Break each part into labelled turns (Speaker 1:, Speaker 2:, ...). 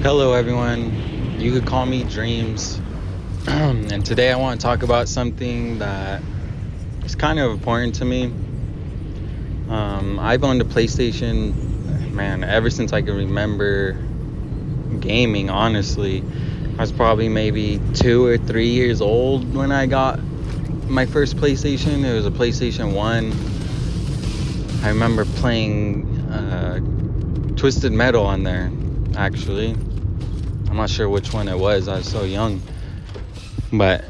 Speaker 1: Hello, everyone. You could call me Dreams. And today I want to talk about something that is kind of important to me. I've owned a PlayStation, man, ever since I can remember gaming, honestly. I was probably maybe 2 or 3 years old when I got my first PlayStation. It was a PlayStation 1. I remember playing Twisted Metal on there, actually. I'm not sure which one it was. I was so young. But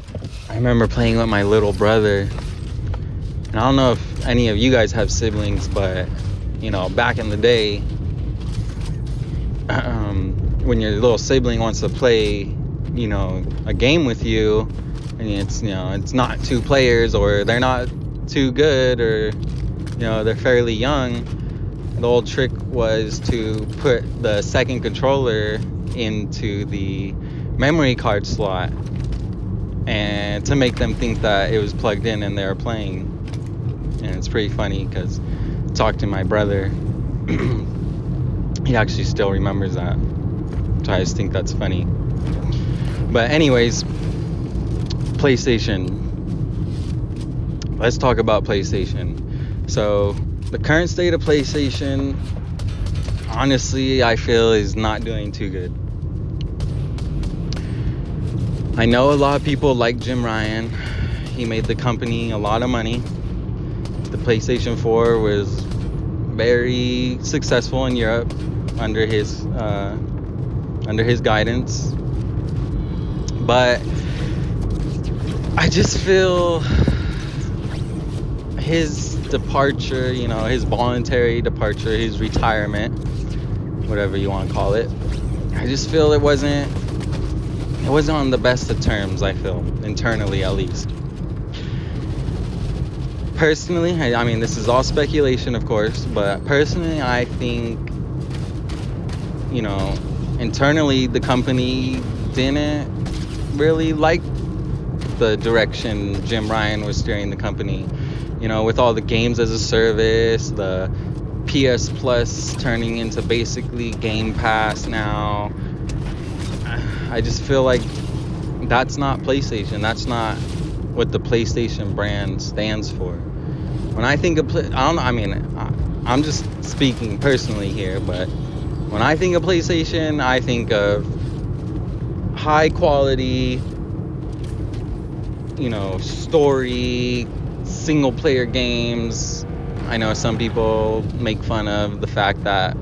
Speaker 1: I remember playing with my little brother. And I don't know if any of you guys have siblings, but, back in the day, when your little sibling wants to play, a game with you, and it's not two players, or they're not too good, or, they're fairly young, the old trick was to put the second controller into the memory card slot and to make them think that it was plugged in and they were playing. And it's pretty funny because I talked to my brother. He actually still remembers that, so I just think that's funny. But anyways, PlayStation. Let's talk about PlayStation. So the current state of PlayStation, honestly, I feel is not doing too good. I know a lot of people like Jim Ryan. He made the company a lot of money. The PlayStation 4 was very successful in Europe under his guidance. But I just feel his departure, his voluntary departure, his retirement, whatever you want to call it, I just feel it wasn't on the best of terms, I feel, internally at least. Personally, I mean, this is all speculation, of course, but personally, I think, internally, the company didn't really like the direction Jim Ryan was steering the company. With all the games as a service, the PS Plus turning into basically Game Pass now. I just feel like that's not PlayStation. That's not what the PlayStation brand stands for. When I think of I'm just speaking personally here, but when I think of PlayStation, I think of high quality, story, single player games. I know some people make fun of the fact that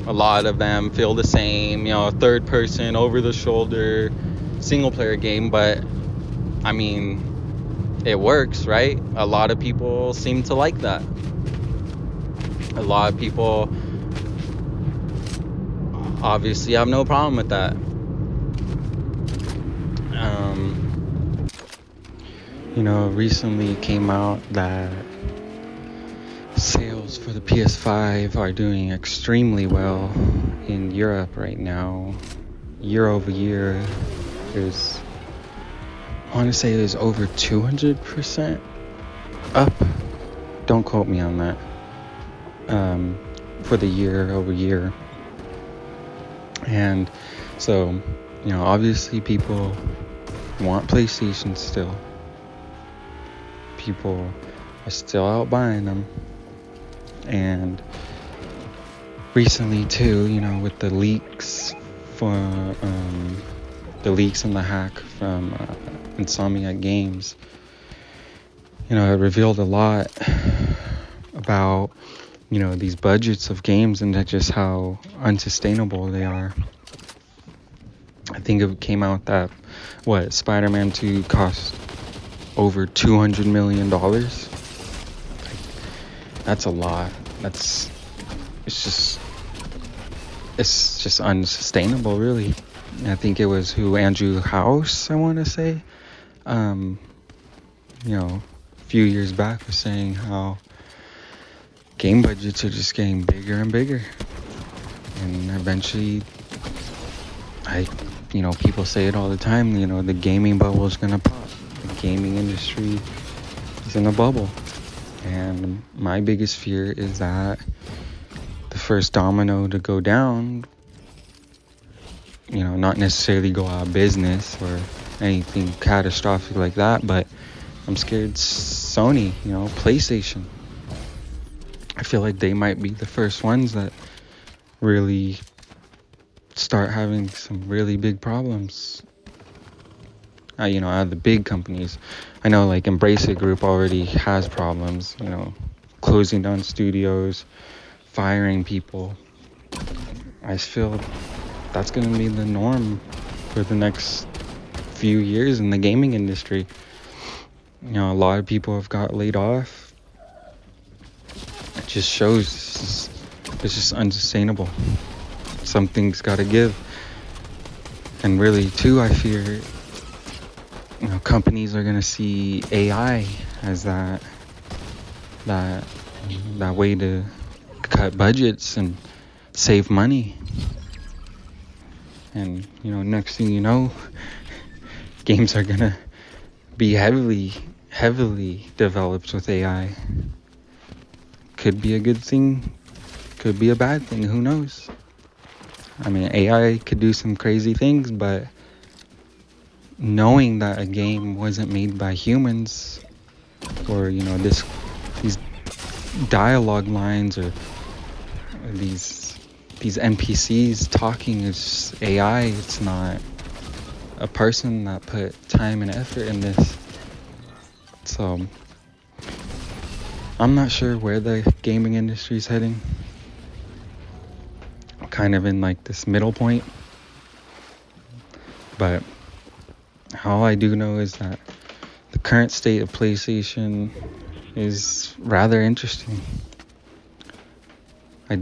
Speaker 1: a lot of them feel the same, third person, over the shoulder, single player game, but I mean, it works, right? A lot of people seem to like that. A lot of people obviously have no problem with that. Recently came out that sales for the PS5 are doing extremely well in Europe right now. Year over year, I want to say there's over 200% up. Don't quote me on that. For the year over year. And so, obviously people want PlayStation still. People are still out buying them. And recently too, with the leaks and the hack from Insomniac Games, it revealed a lot about, these budgets of games and just how unsustainable they are. I think it came out that, Spider-Man 2 cost over $200 million. That's a lot. It's just unsustainable, really. I think it was Andrew House, I want to say, a few years back, was saying how game budgets are just getting bigger and bigger, and eventually, people say it all the time, the gaming bubble is gonna pop. The gaming industry is in a bubble, and my biggest fear is that the first domino to go down not necessarily go out of business or anything catastrophic like that, but I'm scared Sony, PlayStation. I feel like they might be the first ones that really start having some really big problems. Out of the big companies. I know like Embrace It Group already has problems, closing down studios, firing people. I just feel that's going to be the norm for the next few years in the gaming industry. A lot of people have got laid off. It just shows it's just unsustainable. Something's got to give. And really, too, I fear companies are going to see AI as that way to cut budgets and save money. And next thing you know, games are gonna be heavily developed with AI. Could be a good thing, could be a bad thing, who knows? I mean, AI could do some crazy things, but knowing that a game wasn't made by humans, or these dialogue lines, or these NPCs talking is AI. It's not a person that put time and effort in this. So I'm not sure where the gaming industry is heading. I'm kind of in like this middle point. But all I do know is that the current state of PlayStation is rather interesting. I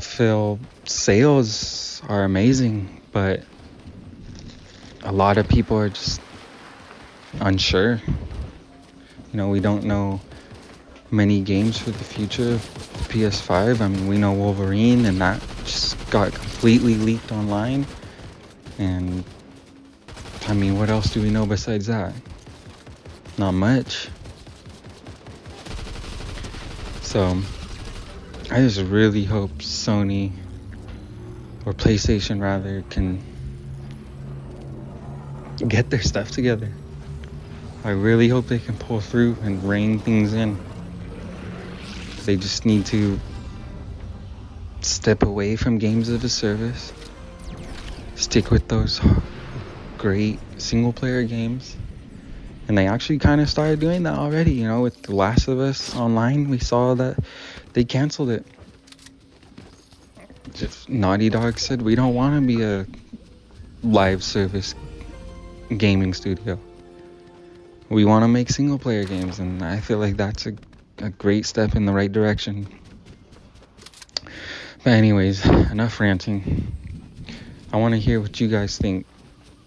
Speaker 1: feel sales are amazing, but a lot of people are just unsure. We don't know many games for the future of the PS5. I mean, we know Wolverine, and that just got completely leaked online. And I mean, what else do we know besides that? Not much. So I just really hope Sony, or PlayStation rather, can get their stuff together. I really hope they can pull through and rein things in. They just need to step away from games as a service, stick with those great single player games. And they actually kind of started doing that already, with The Last of Us Online. We saw that they canceled it. Just Naughty Dog said, we don't want to be a live service gaming studio. We want to make single player games, and I feel like that's a great step in the right direction. But anyways, enough ranting. I want to hear what you guys think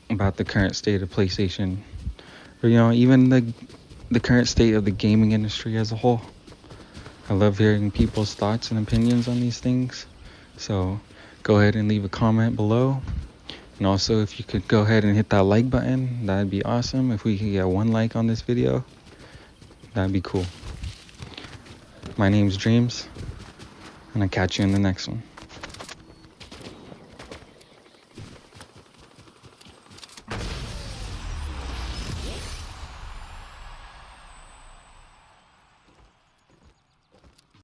Speaker 1: about the current state of PlayStation, or even the current state of the gaming industry as a whole. I love hearing people's thoughts and opinions on these things. So go ahead and leave a comment below. And also, if you could go ahead and hit that like button, that'd be awesome. If we could get 1 like on this video, that'd be cool. My name's Dreams, and I'll catch you in the next one.